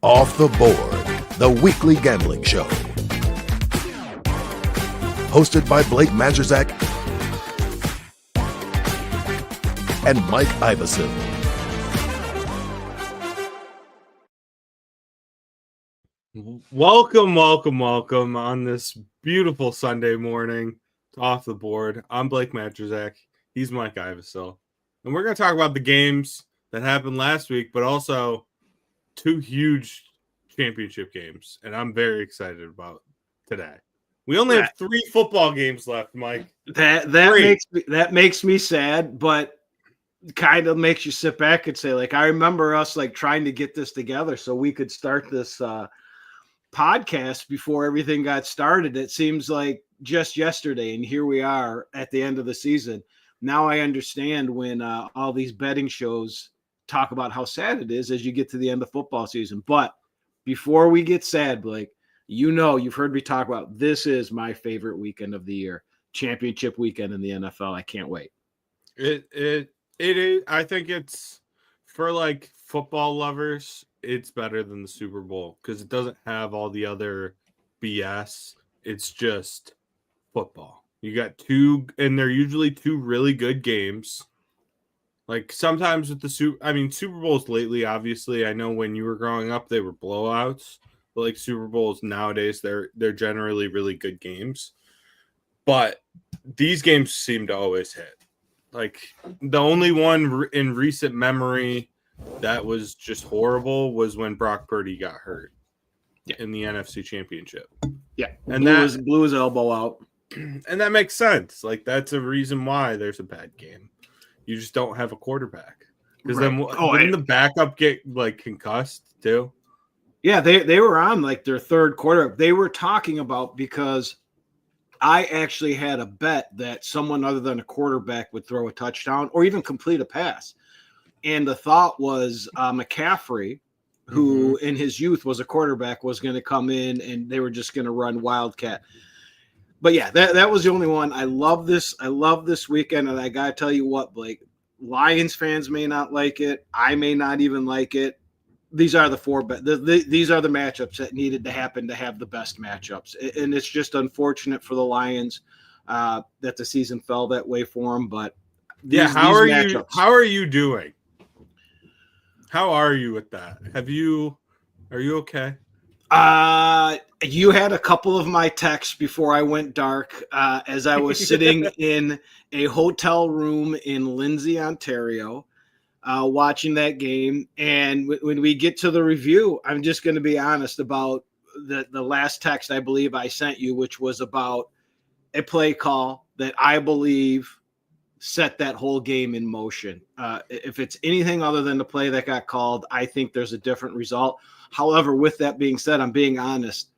Off the Board, the weekly gambling show. Hosted by Blake Majchrzak and Mike Iavasile. Welcome on this beautiful Sunday morning to Off the Board. I'm Blake Majchrzak. He's Mike Iavasile. And we're going to talk about the games that happened last week, but also two huge championship games. And I'm very excited about today. We only have 3 football games left, Mike. That makes me sad, but kind of makes you sit back and say, like, I remember us like trying to get this together so we could start this podcast before everything got started. It seems like just yesterday, and here we are at the end of the season. Now I understand when all these betting shows talk about how sad it is as you get to the end of football season. But before we get sad, Blake, you've heard me talk about this is my favorite weekend of the year, championship weekend in the NFL. I can't wait. It is. I think it's for like football lovers. It's better than the Super Bowl because it doesn't have all the other BS. It's just football. You got 2, and they're usually 2 really good games. Like sometimes with the Super Bowls lately, obviously, I know when you were growing up, they were blowouts. But like Super Bowls nowadays, they're generally really good games. But these games seem to always hit. Like the only one in recent memory that was just horrible was when Brock Purdy got hurt in the NFC Championship. Yeah, and blew his elbow out. And that makes sense. Like that's a reason why there's a bad game. You just don't have a quarterback. Because then didn't the backup get like concussed too? Yeah, they were on like their third quarter. They were talking about because I actually had a bet that someone other than a quarterback would throw a touchdown or even complete a pass. And the thought was McCaffrey, who in his youth was a quarterback, was going to come in and they were just going to run Wildcat. But yeah, that was the only one. I love this weekend, and I got to tell you what, Blake, Lions fans may not like it. I may not even like it. These are these are the matchups that needed to happen to have the best matchups. And it's just unfortunate for the Lions that the season fell that way for them. But how are you doing? How are you with that? Are you okay? You had a couple of my texts before I went dark as I was sitting in a hotel room in Lindsay, Ontario, watching that game. And when we get to the review, I'm just going to be honest about the last text I believe I sent you, which was about a play call that I believe set that whole game in motion. If it's anything other than the play that got called, I think there's a different result. However, with that being said, I'm being honest.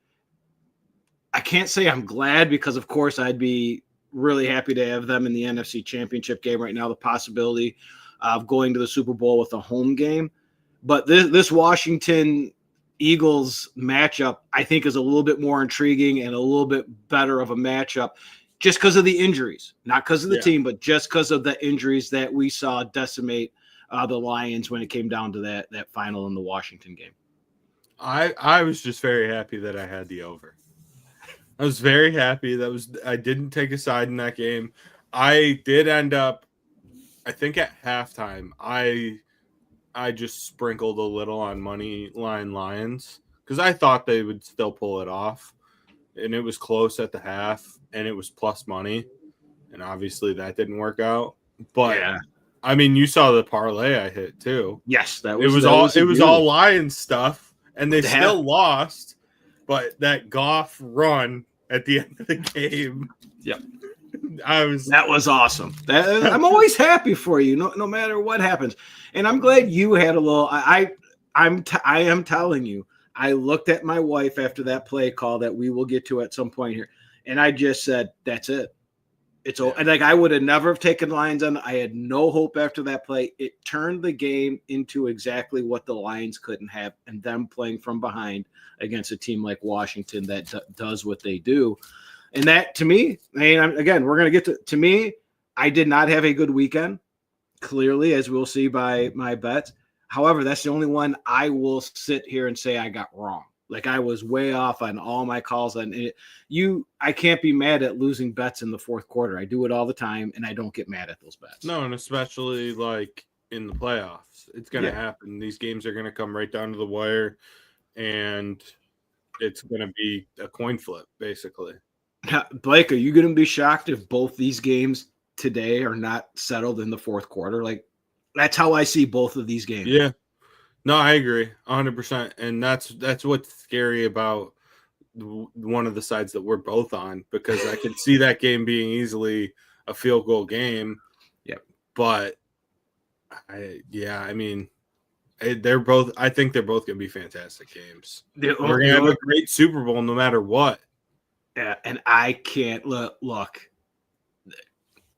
I can't say I'm glad because, of course, I'd be really happy to have them in the NFC Championship game right now, the possibility of going to the Super Bowl with a home game. But this Washington Eagles matchup, I think, is a little bit more intriguing and a little bit better of a matchup just because of the injuries, not because of the team, but just because of the injuries that we saw decimate the Lions when it came down to that final in the Washington game. I was just very happy that I had the over. I was very happy I didn't take a side in that game. I did end up, I think at halftime, I just sprinkled a little on money line Lions because I thought they would still pull it off, and it was close at the half, and it was plus money, and obviously that didn't work out. But yeah. I mean, you saw the parlay I hit too. Yes, it was all Lions stuff, and they still lost. But that Goff run at the end of the game, that was awesome. I'm always happy for you, no matter what happens, and I'm glad you had a little. I am telling you, I looked at my wife after that play call that we will get to at some point here, and I just said, "That's it. It's and like I would have never have taken Lions on. I had no hope after that play. It turned the game into exactly what the Lions couldn't have, and them playing from behind against a team like Washington that does what they do. And that, to me, I mean, again, we're going to get to me, I did not have a good weekend, clearly, as we'll see by my bets. However, that's the only one I will sit here and say I got wrong. Like I was way off on all my calls on it. I can't be mad at losing bets in the fourth quarter. I do it all the time, and I don't get mad at those bets. No, and especially like in the playoffs, it's going to happen. These games are going to come right down to the wire, and it's going to be a coin flip, basically. Blake, are you going to be shocked if both these games today are not settled in the fourth quarter? Like that's how I see both of these games. Yeah. No, I agree 100%. And that's what's scary about one of the sides that we're both on, because I can see that game being easily a field goal game. Yep. But I think they're both going to be fantastic games. We're going to have a great Super Bowl no matter what. Yeah. And I can't look.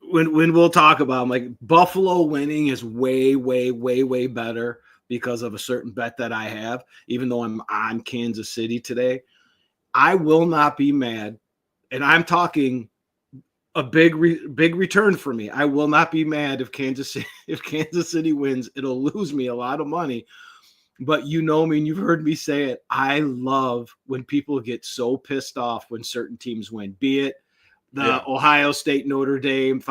When we'll talk about them, like Buffalo winning is way, way, way, way better because of a certain bet that I have, even though I'm on Kansas City today. I will not be mad, and I'm talking a big return for me. I will not be mad if Kansas City wins. It'll lose me a lot of money, but you know me and you've heard me say it. I love when people get so pissed off when certain teams win, be it the Ohio State, Notre Dame.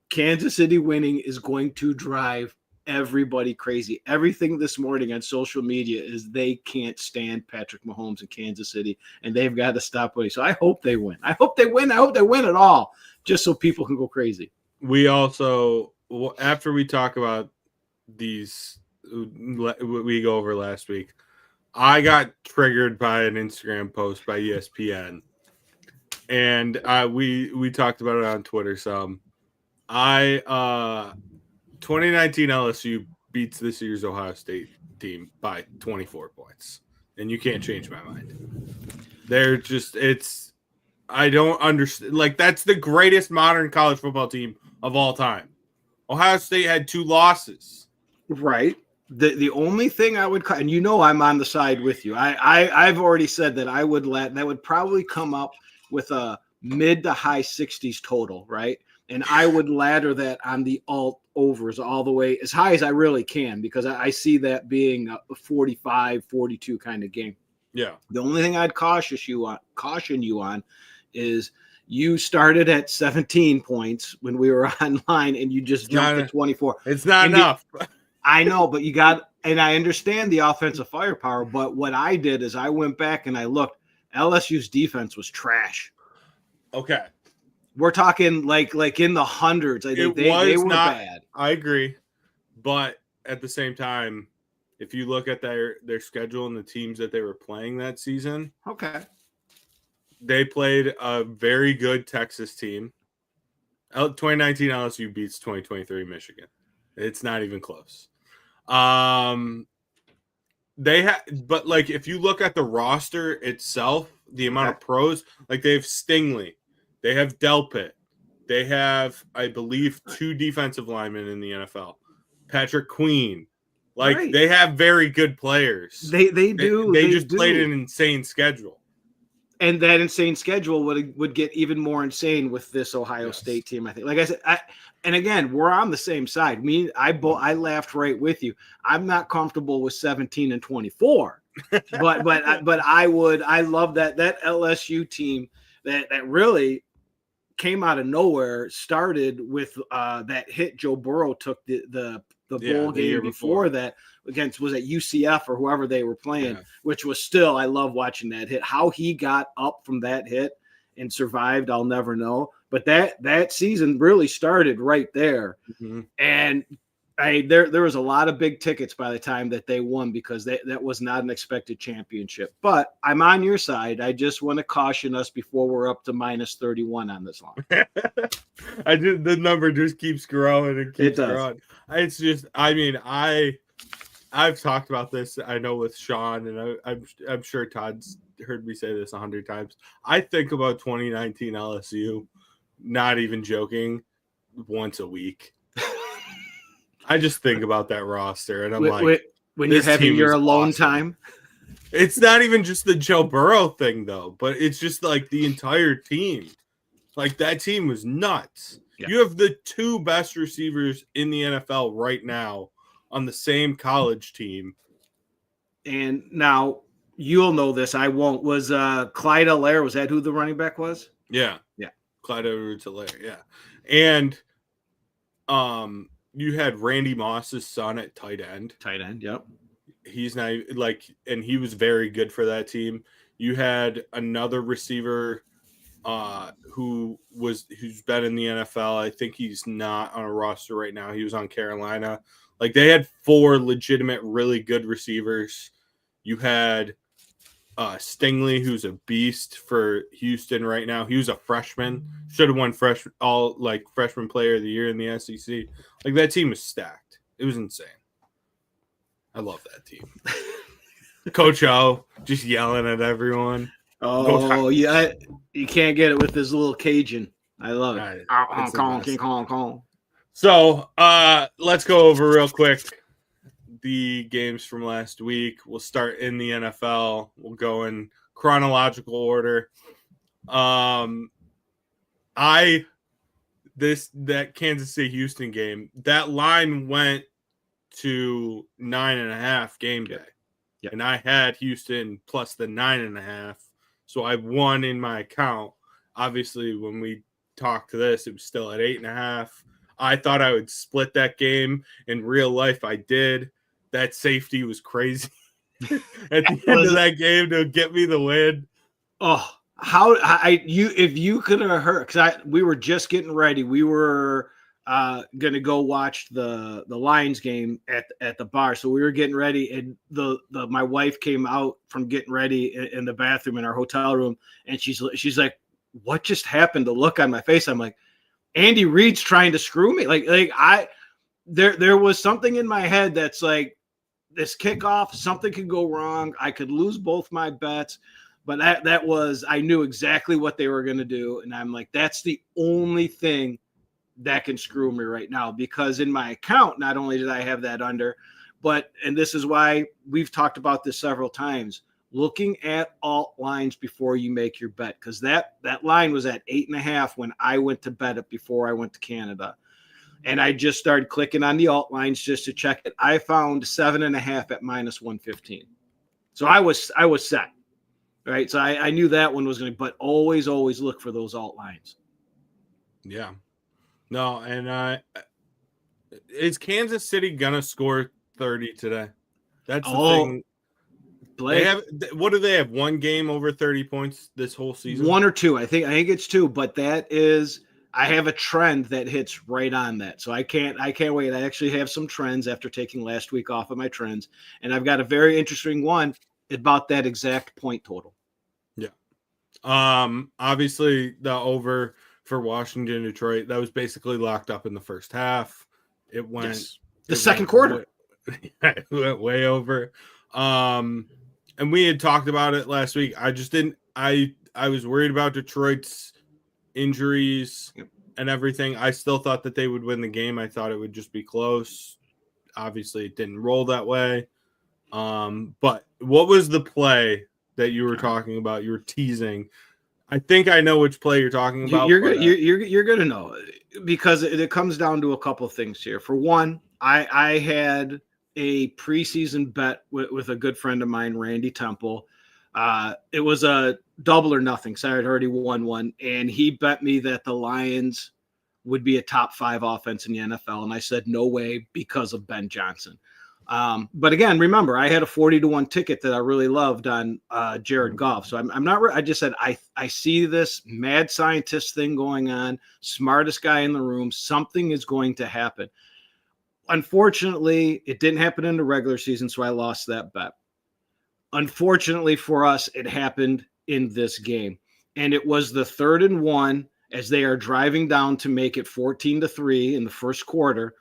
Kansas City winning is going to drive everybody crazy. Everything this morning on social media is they can't stand Patrick Mahomes in Kansas City, and they've got to stop winning. So I hope they win. I hope they win it all, just so people can go crazy. We also, after we talk about these, we go over last week, I got triggered by an Instagram post by ESPN, and we talked about it on Twitter some. 2019 LSU beats this year's Ohio State team by 24 points, and you can't change my mind. I don't understand. Like, that's the greatest modern college football team of all time. Ohio State had 2 losses. Right. The only thing I would, and I'm on the side with you. I've already said that I would that would probably come up with a mid to high 60s total, right? And I would ladder that on the alt overs all the way as high as I really can, because I see that being a 45, 42 kind of game. Yeah. The only thing I'd caution you on is you started at 17 points when we were online and you just jumped to 24. It's not enough. I know, but and I understand the offensive firepower, but what I did is I went back and I looked. LSU's defense was trash. Okay. We're talking like in the hundreds. I think they were bad. I agree. But at the same time, if you look at their schedule and the teams that they were playing that season, okay, they played a very good Texas team. 2019 LSU beats 2023 Michigan. It's not even close. But like if you look at the roster itself, the amount of pros, like they have Stingley. They have Delpit. They have, I believe, 2 defensive linemen in the NFL. Patrick Queen. Like, They have very good players. They do. They just played an insane schedule. And that insane schedule would get even more insane with this Ohio State team, I think. Like I said, and again, we're on the same side. I laughed right with you. I'm not comfortable with 17 and 24. but I love that LSU team that really came out of nowhere, started with that hit Joe Burrow took the bowl game before that against, was it UCF or whoever they were playing, which was still, I love watching that hit. How he got up from that hit and survived, I'll never know. But that season really started right there. Mm-hmm. And there was a lot of big tickets by the time that they won, because that was not an expected championship. But I'm on your side. I just want to caution us before we're up to minus 31 on this line. The number just keeps growing and keeps growing. It's just, I've talked about this, I know, with Sean, and I'm sure Todd's heard me say this 100 times. I think about 2019 LSU, not even joking, once a week. I just think about that roster, and I'm when you're having your alone time. It's not even just the Joe Burrow thing, though, but it's just like the entire team. Like, that team was nuts. Yeah. You have the 2 best receivers in the NFL right now on the same college team. And now you'll know this. I won't. Was Clyde Allaire, was that who the running back was? Yeah. Yeah. Clyde Edwards-Helaire, yeah. And you had Randy Moss's son at tight end. Tight end, yep. He's not and he was very good for that team. You had another receiver who's been in the NFL. I think he's not on a roster right now. He was on Carolina. Like, they had 4 legitimate, really good receivers. You had Stingley, who's a beast for Houston right now. He was a freshman. Should have won freshman player of the year in the SEC. Like, that team was stacked. It was insane. I love that team. Coach O just yelling at everyone. Oh, yeah. You can't get it with this little Cajun. I love it. Call. So, let's go over real quick the games from last week. We'll start in the NFL. We'll go in chronological order. That Kansas City Houston game, that line went to 9.5 game day. Yep. And I had Houston plus the 9.5. So I won in my account. Obviously, when we talked to this, it was still at 8.5. I thought I would split that game. In real life, I did. That safety was crazy at the end of that game to get me the win. Oh, if you could have heard, because we were just getting ready. We were gonna go watch the Lions game at the bar, so we were getting ready, and my wife came out from getting ready in the bathroom in our hotel room, and she's like, "What just happened?" The look on my face, I'm like, Andy Reid's trying to screw me. There was something in my head that's like, this kickoff, something could go wrong. I could lose both my bets, but I knew exactly what they were going to do. And I'm like, that's the only thing that can screw me right now, because in my account, not only did I have that under, and this is why we've talked about this several times, looking at alt lines before you make your bet, because that line was at 8.5 when I went to bet it before I went to Canada. And I just started clicking on the alt lines just to check it. I found 7.5 at -115. So I was set, right? So I knew that one was going to, but always look for those alt lines. Yeah. No, and is Kansas City going to score 30 today? That's the thing. Blake, what do they have? 1 game over 30 points this whole season? 1 or 2. I think it's 2, but that is, I have a trend that hits right on that. So I can't wait. I actually have some trends after taking last week off of my trends. And I've got a very interesting one about that exact point total. Yeah. Obviously the over for Washington, Detroit, that was basically locked up in the first half. It went the second quarter. It went way over. And we had talked about it last week. I just didn't, I was worried about Detroit's injuries and everything. I still thought that they would win the game. I thought it would just be close. Obviously it didn't roll that way. But what was the play that you were talking about? You were teasing. I think I know which play you're talking about. You're going to know, because it comes down to a couple of things here. For one, I had a preseason bet with a good friend of mine, Randy Temple. It was a double or nothing. So I had already won one, and he bet me that the Lions would be a top 5 offense in the NFL. And I said, no way, because of Ben Johnson. But again, remember, I had a 40-1 ticket that I really loved on Jared Goff. So I'm not, I just said, I see this mad scientist thing going on, smartest guy in the room. Something is going to happen. Unfortunately, it didn't happen in the regular season, so I lost that bet. Unfortunately for us, it happened in this game. And it was the 3rd and 1 as they are driving down to make it 14-3 in the first quarter,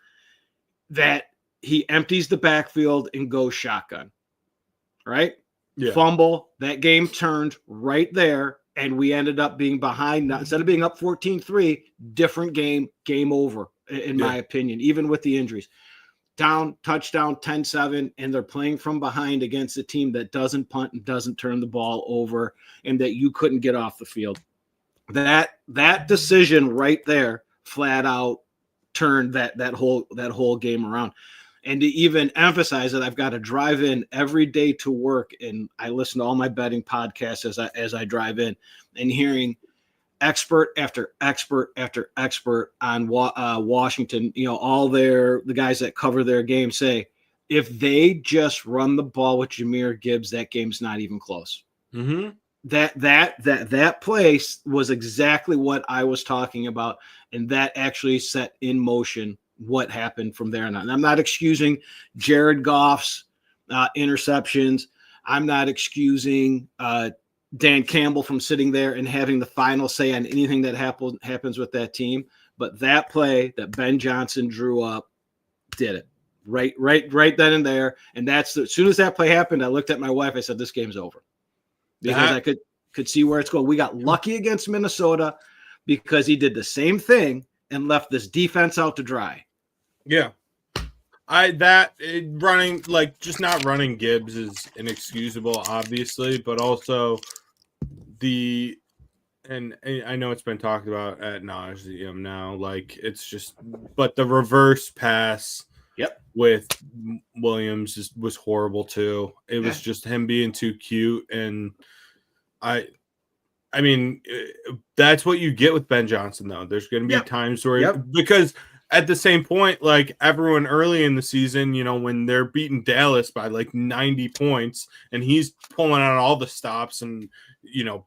that he empties the backfield and goes shotgun. Right? Yeah. Fumble. That game turned right there, and we ended up being behind. Instead of being up 14-3, different game over, in my opinion, even with the injuries. Down, touchdown, 10-7, and they're playing from behind against a team that doesn't punt and doesn't turn the ball over, and that you couldn't get off the field. That decision right there flat out turned that whole game around. And to even emphasize that, I've got to drive in every day to work, and I listen to all my betting podcasts as I drive in, and hearing expert after expert after expert on Washington, all the guys that cover their game say, if they just run the ball with Jahmyr Gibbs, that game's not even close. Mm-hmm. That play was exactly what I was talking about, and that actually set in motion what happened from there on. And I'm not excusing Jared Goff's interceptions. I'm not excusing Dan Campbell from sitting there and having the final say on anything that happens with that team. But that play that Ben Johnson drew up did it right then and there. And as soon as that play happened, I looked at my wife. I said, "This game's over," because I could see where it's going. We got lucky against Minnesota because he did the same thing and left this defense out to dry. Yeah. Just not running Gibbs is inexcusable, obviously, but also and I know it's been talked about at nauseam now, but the reverse pass with Williams was horrible too. It was just him being too cute, and I mean, that's what you get with Ben Johnson, though. There's going to be times where because at the same point, like everyone early in the season, when they're beating Dallas by like 90 points and he's pulling out all the stops and,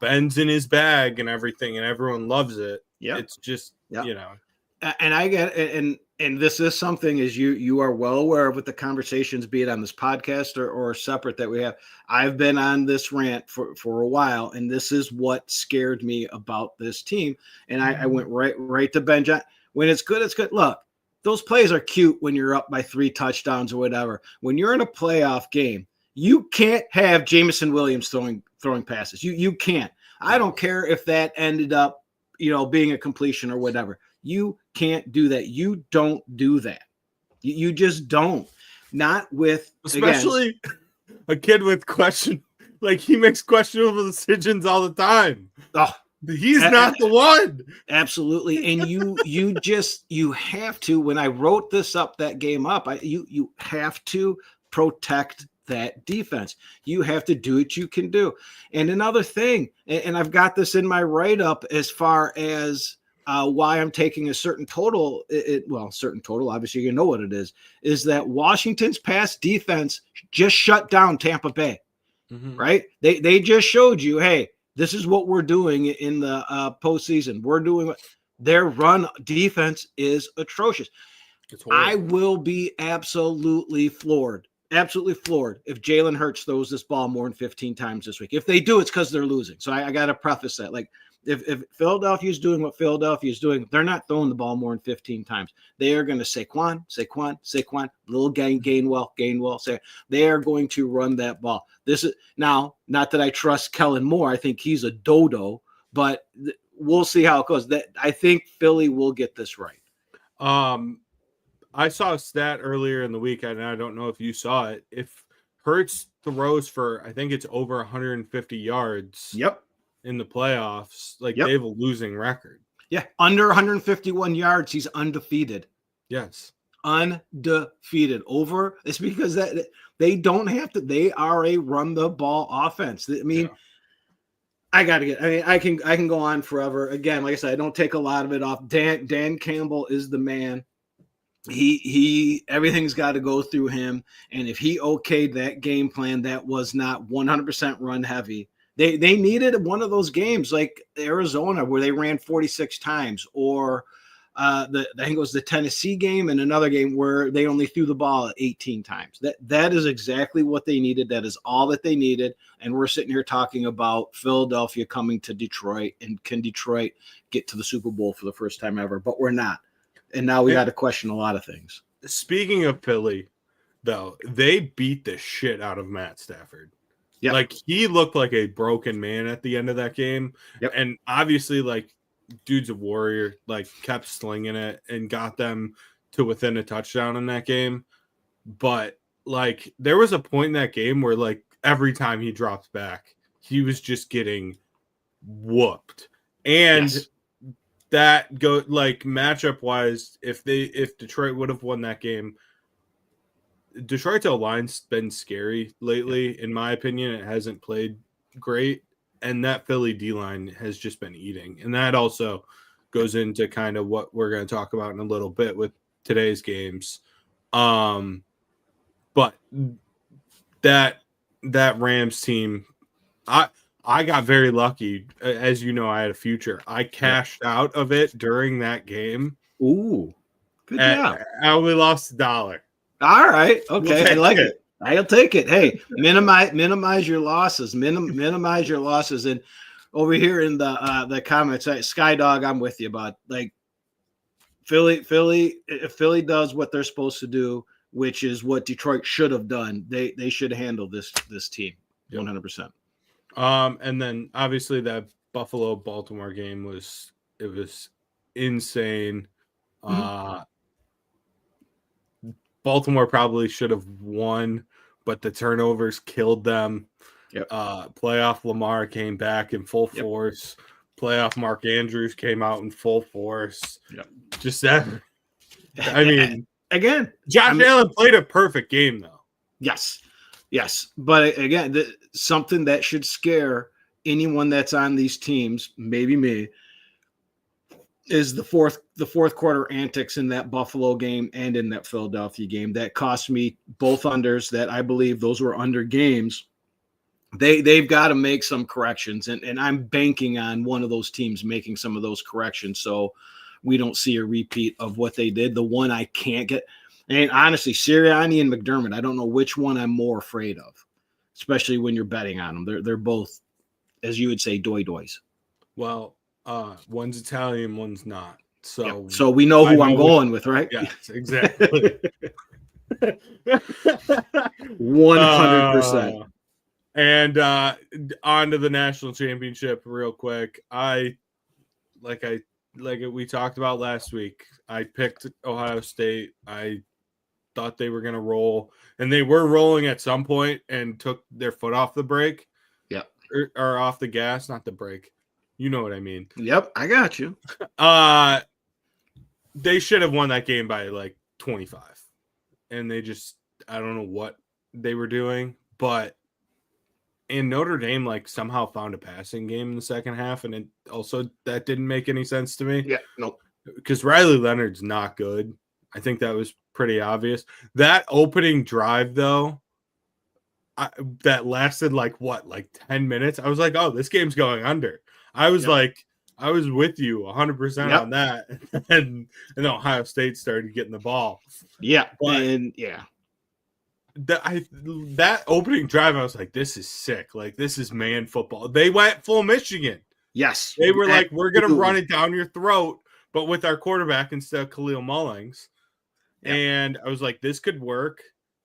Ben's in his bag and everything and everyone loves it. Yeah. It's just, And I get it. And this is something, as you are well aware of with the conversations, be it on this podcast or separate that we have. I've been on this rant for a while, and this is what scared me about this team. And I went right to Ben Johnson. When it's good, it's good. Look, those plays are cute when you're up by 3 touchdowns or whatever. When you're in a playoff game, you can't have Jameson Williams throwing passes. You can't. I don't care if that ended up, being a completion or whatever. You can't do that. You don't do that. You just don't. Not with, especially a kid with he makes questionable decisions all the time. Oh, he's not the one. Absolutely. And you have to, when I wrote that game up, you have to protect that defense. You have to do what you can do. And another thing, and I've got this in my write-up as far as why I'm taking a certain total, certain total, obviously you know what it is that Washington's pass defense just shut down Tampa Bay, right? They just showed you, hey, this is what we're doing in the postseason. We're doing their run defense is atrocious. I will be absolutely floored if Jalen Hurts throws this ball more than 15 times this week. If they do, it's because they're losing. So I got to preface that. Like, if Philadelphia is doing what Philadelphia is doing, they're not throwing the ball more than 15 times. They are going to Saquon, little Gainwell. Say they are going to run that ball. This is now not that I trust Kellen Moore. I think he's a dodo, but we'll see how it goes. I think Philly will get this right. I saw a stat earlier in the week, and I don't know if you saw it. If Hurts throws for, I think it's over 150 yards. Yep. In the playoffs, they have a losing record. Yeah, under 151 yards, he's undefeated. Yes, undefeated. Over, it's because that they don't have to. They are a run the ball offense. I mean, I can go on forever. Again, like I said, I don't take a lot of it off. Dan Campbell is the man. He everything's got to go through him. And if he okayed that game plan, that was not 100% run heavy. They needed one of those games like Arizona where they ran 46 times, or I think it was the Tennessee game, and another game where they only threw the ball 18 times. That is exactly what they needed. That is all that they needed. And we're sitting here talking about Philadelphia coming to Detroit, and can Detroit get to the Super Bowl for the first time ever? But we're not. And now we got to question a lot of things. Speaking of Philly, though, they beat the shit out of Matt Stafford. Yep. Like, he looked like a broken man at the end of that game. Yep. And obviously, dude's a warrior, kept slinging it and got them to within a touchdown in that game. But, there was a point in that game where, every time he dropped back, he was just getting whooped. And that matchup wise, if Detroit would have won that game, Detroit's O-line's been scary lately. In my opinion, it hasn't played great, and that Philly D-line has just been eating. And that also goes into kind of what we're going to talk about in a little bit with today's games. But that Rams team, I got very lucky. As you know, I had a future. I cashed out of it during that game. Ooh, good job. I only lost $1. All right. Okay. I like it. it. I'll take it. Hey, minimize your losses. Minimize your losses. And over here in the comments, Skydog, I'm with you about like Philly. If Philly does what they're supposed to do, which is what Detroit should have done, they should handle this team 100%. And then obviously that Buffalo-Baltimore game was insane. Baltimore probably should have won, but the turnovers killed them. Yep. Playoff Lamar came back in full force. Playoff Mark Andrews came out in full force. Yep. Just that. I mean, again, Josh Allen played a perfect game, though. Yes. But again, something that should scare anyone that's on these teams, maybe me, is the fourth quarter antics in that Buffalo game and in that Philadelphia game that cost me both unders. That I believe those were under games. They've got to make some corrections, and I'm banking on one of those teams making some of those corrections, so we don't see a repeat of what they did. The one I can't get, and honestly, Sirianni and McDermott, I don't know which one I'm more afraid of, especially when you're betting on them. They're both, as you would say, doy-doys. Well, one's Italian, one's not. So we know who I'm going with, right? Yes, exactly. 100%. And on to the national championship real quick. Like we talked about last week, I picked Ohio State. I thought they were going to roll, and they were rolling at some point and took their foot off the brake. Yep. Or off the gas, not the brake. You know what I mean. Yep, I got you. They should have won that game by like 25. And they just, I don't know what they were doing, but and Notre Dame like somehow found a passing game in the second half, and it also that didn't make any sense to me. Yeah, nope. Because Riley Leonard's not good. I think that was pretty obvious. That opening drive, though, that lasted like 10 minutes. I was like, oh, this game's going under. I was I was with you 100% on that. And Ohio State started getting the ball. Yeah. But that opening drive, I was like, this is sick. Like, this is man football. They went full Michigan. Yes. They were like, we're going to run it down your throat, but with our quarterback instead of Khalil Mullings. Yep. And I was like, this could work.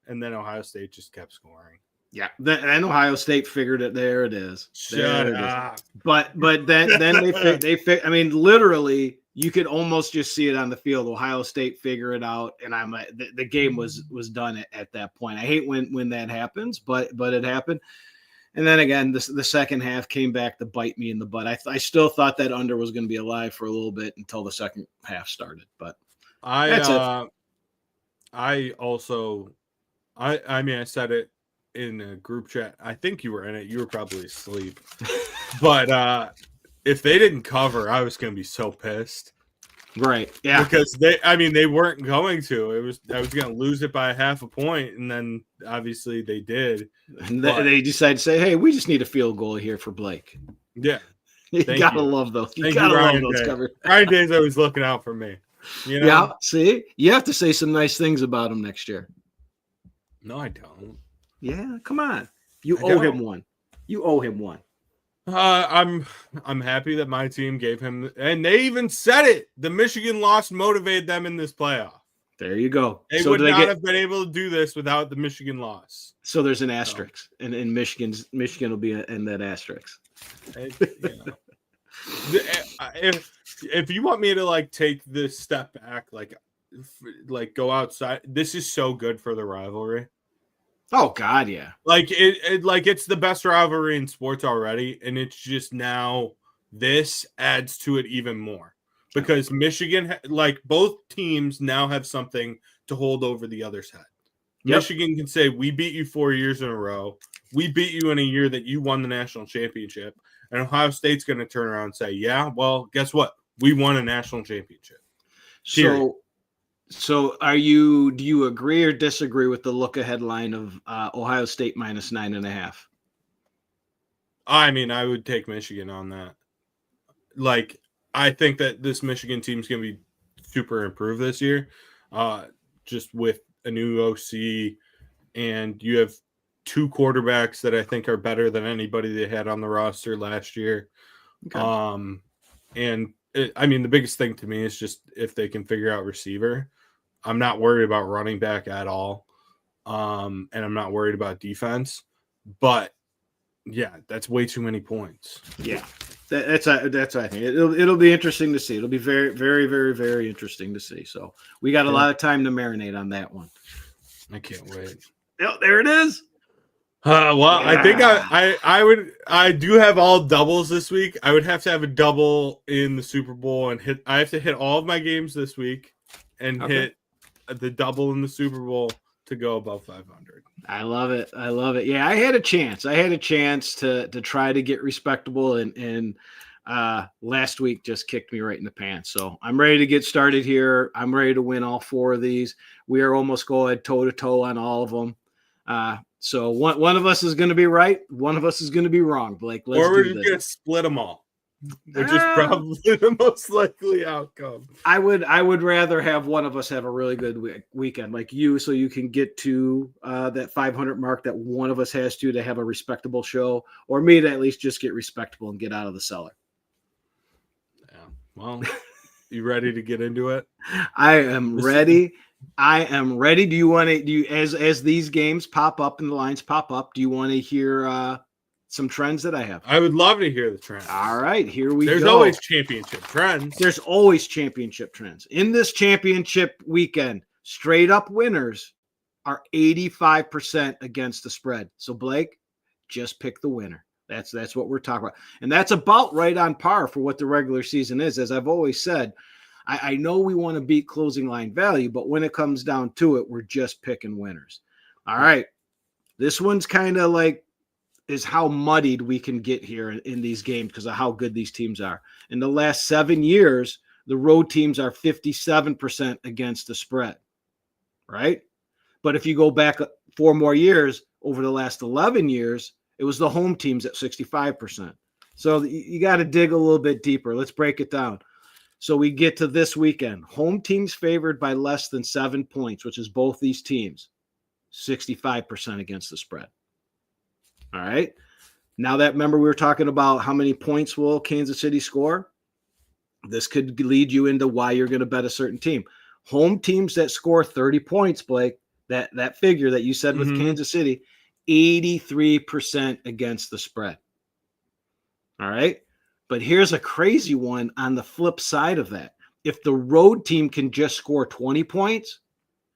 And then Ohio State just kept scoring. Yeah, and Ohio State figured it. There it is. Shut up. But then they I mean, literally, you could almost just see it on the field. Ohio State figure it out, and I'm like, the game was done at that point. I hate when that happens, but it happened. And then again, the second half came back to bite me in the butt. I still thought that under was going to be alive for a little bit until the second half started. But I mean, I said it in a group chat. I think you were in it. You were probably asleep. But if they didn't cover, I was going to be so pissed. Right. Yeah. Because they weren't going to. I was going to lose it by half a point, and then obviously they did. And they decided to say, "Hey, we just need a field goal here for Blake." Yeah. You gotta love those. You gotta love those covers. Ryan Day's always looking out for me. You know? Yeah. See, you have to say some nice things about him next year. No, I don't. Yeah, come on. You owe him one. You owe him one. I'm happy that my team gave him, and they even said it. The Michigan loss motivated them in this playoff. There you go. They would not have been able to do this without the Michigan loss. So there's an asterisk, and Michigan will be in that asterisk. If you want me to like take this step back, like go outside, this is so good for the rivalry. Oh God, yeah. Like it's the best rivalry in sports already, and it's just now this adds to it even more because Michigan, like both teams, now have something to hold over the other's head. Yep. Michigan can say, we beat you 4 years in a row. We beat you in a year that you won the national championship. And Ohio State's going to turn around and say, yeah, well, guess what? We won a national championship. Period. So do you agree or disagree with the look ahead line of Ohio State minus 9.5? I mean, I would take Michigan on that. Like, I think that this Michigan team is going to be super improved this year, just with a new OC, and you have 2 quarterbacks that I think are better than anybody they had on the roster last year. Okay. I mean, the biggest thing to me is just if they can figure out receiver. I'm not worried about running back at all, and I'm not worried about defense. But yeah, that's way too many points. Yeah, that's I think it'll be interesting to see. It'll be very, very, very, very interesting to see. So we got a lot of time to marinate on that one. I can't wait. Oh, there it is. Well, yeah. I think I do have all doubles this week. I would have to have a double in the Super Bowl and I have to hit all of my games this week and hit the double in the Super Bowl to go above 500. I love it. Yeah, I had a chance to try to get respectable, and last week just kicked me right in the pants. So I'm ready to get started here. I'm ready to win all 4 of these. We are almost going toe to toe on all of them. So one of us is going to be right. One of us is going to be wrong. Blake, let's or we're do just this. going to split them all, which is probably the most likely outcome. I would rather have one of us have a really good weekend like you, so you can get to that 500 mark that one of us has to have a respectable show, or me to at least just get respectable and get out of the cellar. Yeah. Well, you ready to get into it? I am ready. Do you want to as these games pop up and the lines pop up, do you want to hear some trends that I have? I would love to hear the trends. All right, here we go. There's always championship trends. There's always championship trends. In this championship weekend, straight up winners are 85% against the spread. So Blake, just pick the winner. That's what we're talking about. And that's about right on par for what the regular season is. As I've always said, I know we want to beat closing line value, but when it comes down to it, we're just picking winners. All right. This one's kind of like is how muddied we can get here in these games because of how good these teams are. In the last 7 years, the road teams are 57% against the spread, right? But if you go back 4 more years, over the last 11 years, it was the home teams at 65%. So you got to dig a little bit deeper. Let's break it down. So we get to this weekend. Home teams favored by less than 7 points, which is both these teams, 65% against the spread. All right. Now that, remember, we were talking about how many points will Kansas City score? This could lead you into why you're going to bet a certain team. Home teams that score 30 points, Blake, that figure that you said with Kansas City, 83% against the spread. All right. But here's a crazy one on the flip side of that. If the road team can just score 20 points,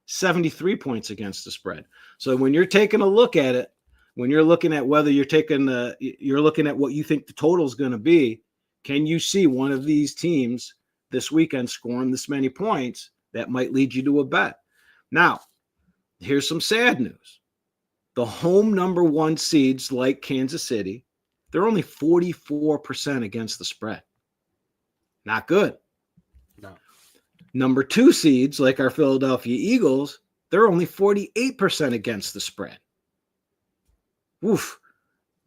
73 points against the spread. So when you're taking a look at it, when you're looking at whether you're looking at what you think the total is going to be, can you see one of these teams this weekend scoring this many points that might lead you to a bet? Now, here's some sad news. The home number 1 seeds like Kansas City, they're only 44% against the spread. Not good. No. Number 2 seeds like our Philadelphia Eagles, they're only 48% against the spread. Oof.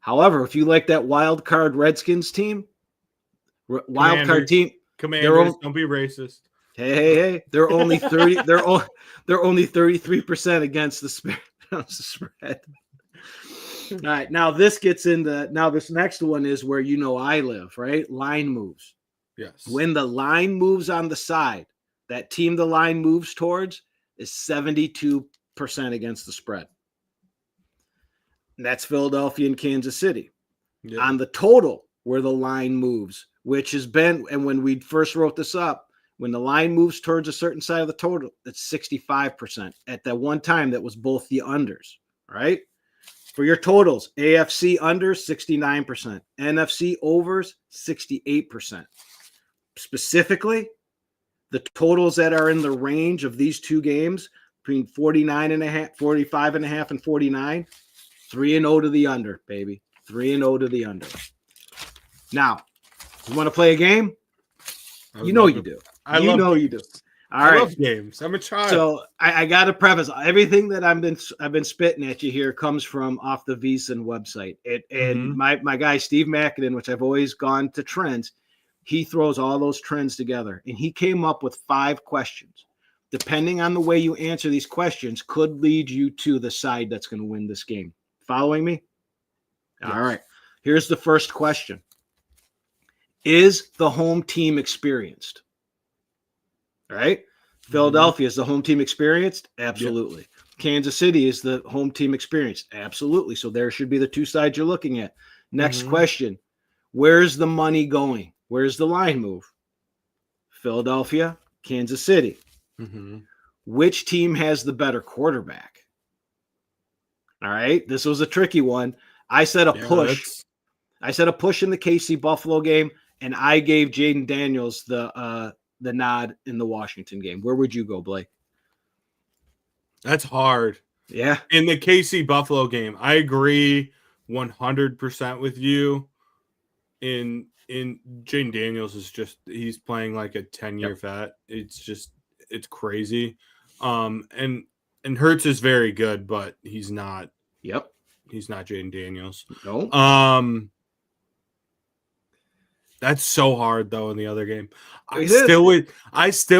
However, if you like that wild card Redskins team, wild card team, Commanders, don't be racist. Hey, they're only 30. they're only 33% against the spread. All right, now this gets into this next one is where I live, right? Line moves. Yes. When the line moves on the side, that team the line moves towards is 72% against the spread. And that's Philadelphia and Kansas City. Yeah. On the total, where the line moves, which has been, and when we first wrote this up, when the line moves towards a certain side of the total, it's 65%. At that one time, that was both the unders, right? For your totals, AFC unders, 69%. NFC overs, 68%. Specifically, the totals that are in the range of these 2 games, between 49.5, 45.5, and 49. 3-0 to the under, baby. 3-0 to the under. Now, you want to play a game? You know you do. You know you do. All right. I love games. I'm a child. So I got to preface everything that I've been spitting at you here comes from off the VSiN website. And my guy Steve Mackinnon, which I've always gone to trends, he throws all those trends together, and he came up with 5 questions. Depending on the way you answer these questions, could lead you to the side that's going to win this game. Following me? Yes. All right. Here's the first question. Is the home team experienced? All right. Philadelphia, is the home team experienced? Absolutely. Yep. Kansas City, is the home team experienced? Absolutely. So there should be the 2 sides you're looking at. Next question. Where's the money going? Where's the line move? Philadelphia, Kansas City. Which team has the better quarterback? All right. This was a tricky one. I said a push. I said a push in the KC Buffalo game, and I gave Jaden Daniels the nod in the Washington game. Where would you go, Blake? That's hard. Yeah. In the KC Buffalo game, I agree 100% with you. In Jaden Daniels is just, he's playing like a 10-year vet. It's crazy. And Hurts is very good, but he's not. Yep. He's not Jaden Daniels. No. That's so hard though in the other game. I still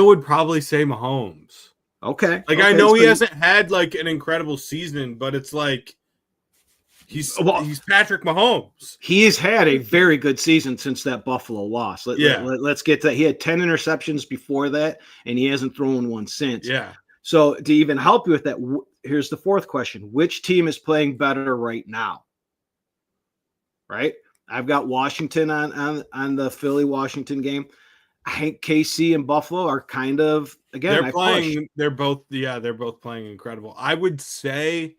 would probably say Mahomes. Okay. I know he hasn't had like an incredible season, but it's like he's Patrick Mahomes. He has had a very good season since that Buffalo loss. Let's get to that. He had 10 interceptions before that, and he hasn't thrown one since. Yeah. So to even help you with that, here's the 4th question. Which team is playing better right now? Right? I've got Washington on the Philly-Washington game. I think KC and Buffalo are kind of, again, they're both playing incredible. I would say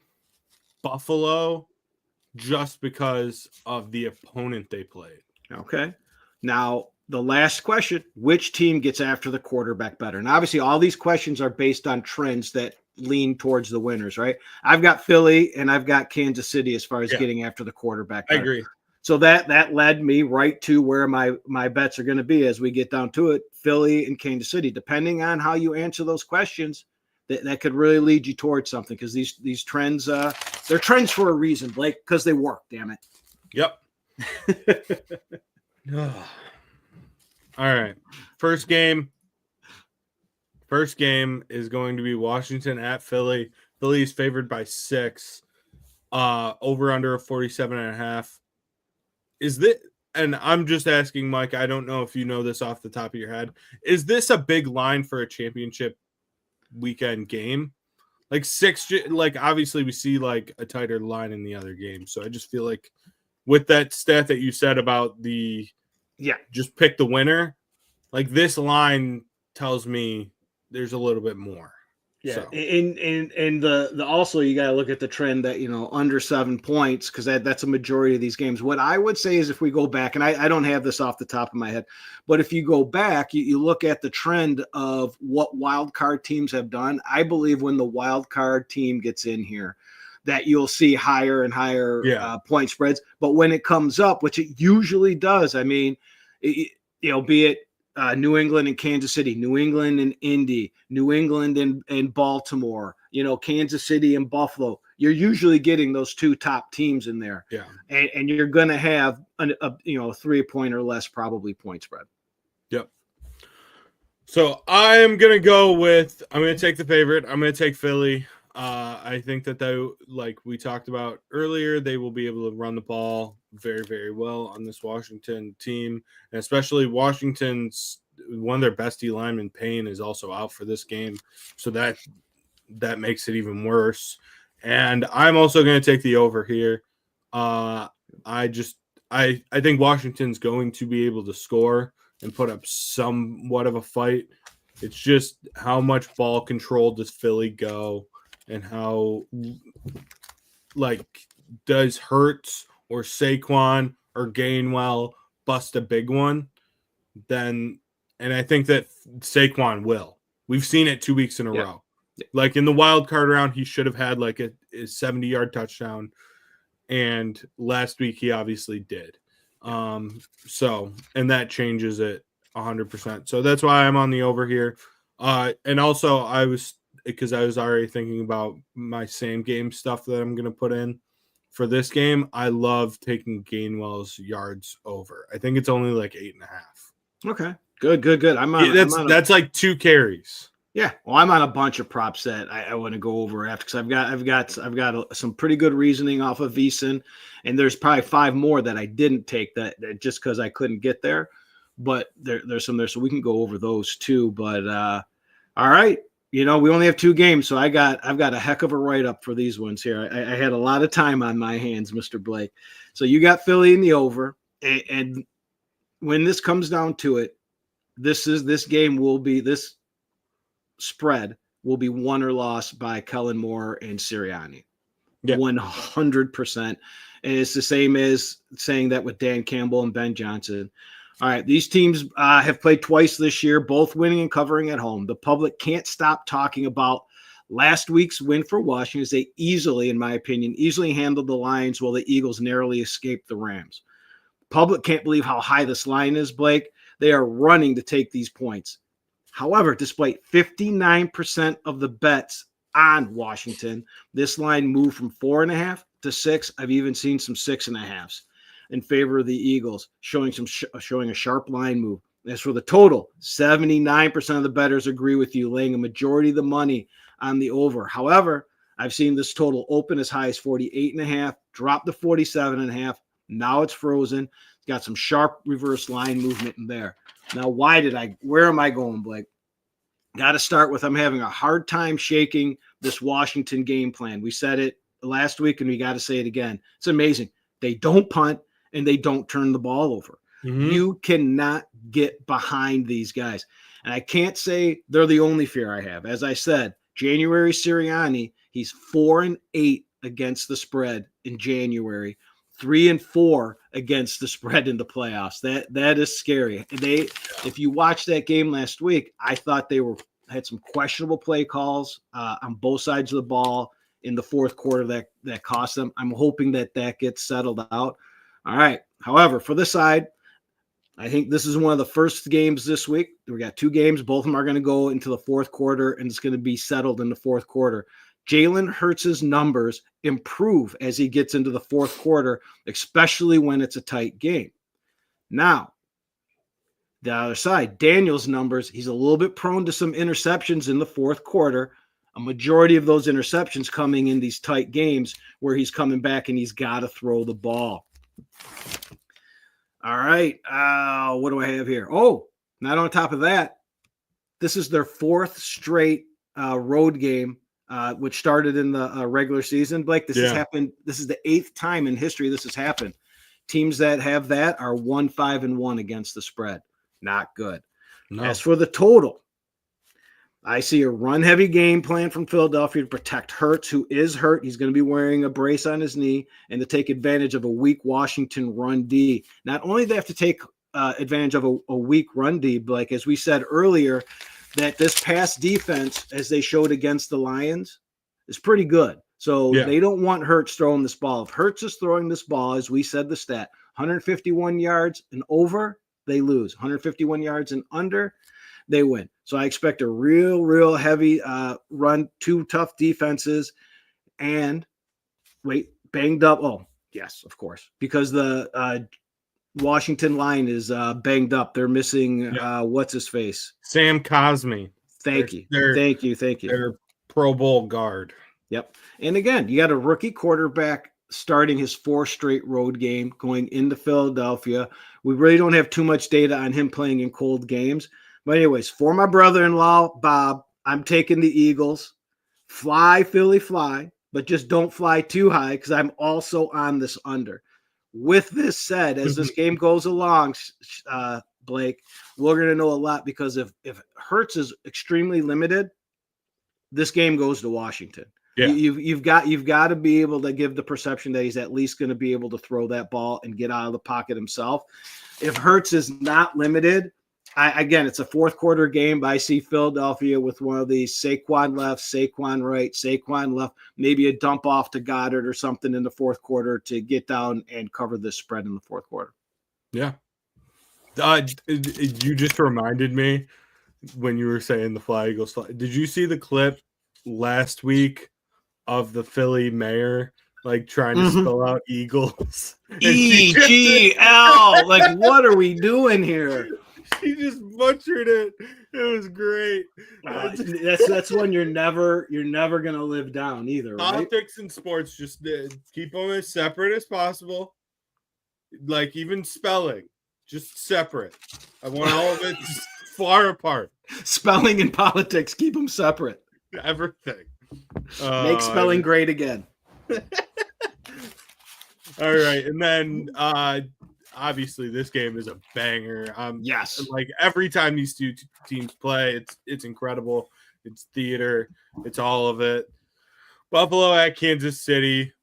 Buffalo just because of the opponent they played. Okay. Now, the last question, which team gets after the quarterback better? And obviously all these questions are based on trends that lean towards the winners, right? I've got Philly and I've got Kansas City as far as getting after the quarterback better. I agree. So that led me right to where my bets are going to be as we get down to it. Philly and Kansas City, depending on how you answer those questions, that could really lead you towards something, because these trends, they're trends for a reason, Blake, because they work, damn it. Yep. All right. First game is going to be Washington at Philly. Philly is favored by 6. Over under a 47.5. Is this, and I'm just asking, Mike, I don't know if you know this off the top of your head. Is this a big line for a championship weekend game? Like 6, like obviously we see like a tighter line in the other games. So I just feel like with that stat that you said about just pick the winner, like this line tells me there's a little bit more. Yeah, so. and the also you got to look at the trend that, under 7 points, because that's a majority of these games. What I would say is if we go back, and I don't have this off the top of my head, but if you go back, you look at the trend of what wild card teams have done. I believe when the wild card team gets in here, that you'll see higher and higher point spreads. But when it comes up, which it usually does, I mean, be it New England and Kansas City, New England and Indy, New England and Baltimore, Kansas City and Buffalo. You're usually getting those 2 top teams in there. Yeah. And you're going to have a 3-point or less probably point spread. Yep. So I'm going to take the favorite. I'm going to take Philly. I think that they, like we talked about earlier, they will be able to run the ball very, very well on this Washington team, and especially Washington's one of their best D linemen, Payne, is also out for this game, so that makes it even worse. And I'm also going to take the over here. I think Washington's going to be able to score and put up somewhat of a fight. It's just how much ball control does Philly go, and how does Hurts or Saquon or Gainwell bust a big one? And I think that Saquon will. We've seen it 2 weeks in a row. Like in the wild card round, he should have had like a 70-yard touchdown. And last week he obviously did. So, and that changes it 100%. So that's why I'm on the over here. And also because I was already thinking about my same game stuff that I'm going to put in for this game. I love taking Gainwell's yards over. I think it's only like 8.5. Okay. Good. That's like 2 carries. Yeah, well, I'm on a bunch of props that I want to go over after, because I've got some pretty good reasoning off of VSiN, and there's probably 5 more that I didn't take that just because I couldn't get there, but there's some there, so we can go over those too. But all right, we only have 2 games, so I've got a heck of a write up for these ones here. I had a lot of time on my hands, Mr. Blake. So you got Philly in the over, and when this comes down to it, this spread will be won or lost by Kellen Moore and Sirianni. 100%. And it's the same as saying that with Dan Campbell and Ben Johnson. All right, these teams have played twice this year, both winning and covering at home. The public can't stop talking about last week's win for Washington, as they easily, in my opinion, handled the Lions while the Eagles narrowly escaped the Rams. Public can't believe how high this line is, Blake. They are running to take these points. However, despite 59% of the bets on Washington, this line moved from 4.5 to 6. I've even seen some 6.5s in favor of the Eagles, showing a sharp line move. As for the total, 79% of the bettors agree with you, laying a majority of the money on the over. However, I've seen this total open as high as 48.5, drop to 47.5. Now it's frozen. It's got some sharp reverse line movement in there. Now, where am I going, Blake? Got to start with, I'm having a hard time shaking this Washington game plan. We said it last week, and we got to say it again. It's amazing. They don't punt, and they don't turn the ball over. Mm-hmm. You cannot get behind these guys. And I can't say they're the only fear I have. As I said, January Sirianni, he's 4-8 against the spread in January. 3-4 against the spread in the playoffs. That is scary. If you watched that game last week, I thought they had some questionable play calls on both sides of the ball in the fourth quarter that cost them. I'm hoping that gets settled out. All right. However, for this side, I think this is one of the first games this week. We got 2 games. Both of them are going to go into the fourth quarter, and it's going to be settled in the fourth quarter. Jalen Hurts' numbers improve as he gets into the fourth quarter, especially when it's a tight game. Now, the other side, Daniel's numbers, he's a little bit prone to some interceptions in the fourth quarter. A majority of those interceptions coming in these tight games where he's coming back and he's got to throw the ball. All right. What do I have here? Oh, not on top of that. This is their 4th straight road game, which started in the regular season. Blake, this has happened. This is the 8th time in history this has happened. Teams that have that are 1-5-1 against the spread. Not good. No. As for the total, I see a run-heavy game plan from Philadelphia to protect Hurts, who is hurt. He's going to be wearing a brace on his knee, and to take advantage of a weak Washington run D. Not only do they have to take advantage of a weak run D, but like as we said earlier, that this pass defense, as they showed against the Lions, is pretty good. So they don't want Hurts throwing this ball. If Hurts is throwing this ball, as we said the stat, 151 yards and over, they lose. 151 yards and under, they win. So I expect a real heavy run, 2 tough defenses, and banged up. Oh, yes, of course, because the Washington line is banged up. They're missing what's his face? Sam Cosmi. Thank you. Their Pro Bowl guard. Yep. And again, you got a rookie quarterback starting his 4th straight road game going into Philadelphia. We really don't have too much data on him playing in cold games. But anyways, for my brother-in-law, Bob, I'm taking the Eagles. Fly, Philly, fly, but just don't fly too high because I'm also on this under. With this said, as this game goes along, Blake, we're going to know a lot, because if Hurts is extremely limited, this game goes to Washington. Yeah. You've got to be able to give the perception that he's at least going to be able to throw that ball and get out of the pocket himself. If Hurts is not limited, Again, it's a fourth quarter game, but I see Philadelphia with one of these Saquon left, Saquon right, Saquon left, maybe a dump off to Goddard or something in the fourth quarter to get down and cover this spread in the fourth quarter. Yeah. You just reminded me when you were saying the Fly Eagles fly. Did you see the clip last week of the Philly mayor like trying to spell out Eagles? EGL. Like, what are we doing here? She just butchered it. It was great. That's one you're never gonna live down either, right? Politics and sports, just keep them as separate as possible. Like even spelling, just separate. I want all of it just far apart. Spelling and politics, keep them separate. Everything. Make spelling great again. All right, and then obviously this game is a banger. Yes, like every time these two teams play, it's incredible. It's theater. It's all of it. Buffalo at Kansas City.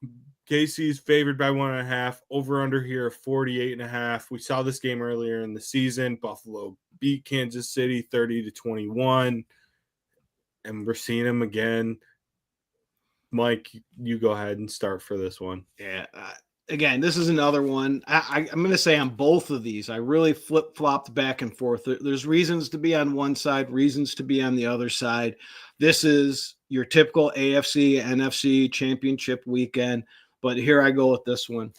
KC is favored by 1.5. Over under here 48.5. We saw this game earlier in the season. Buffalo beat Kansas City 30-21, and we're seeing them again. Mike, you go ahead and start for this one. Yeah. Again, this is another one. I'm going to say on both of these, I really flip-flopped back and forth. There's reasons to be on one side, reasons to be on the other side. This is your typical AFC, NFC championship weekend, but here I go with this one.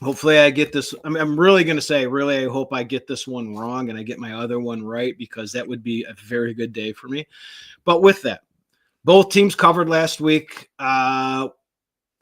Hopefully I get this. I'm really going to say, really, I hope I get this one wrong and I get my other one right, because that would be a very good day for me. But with that, both teams covered last week.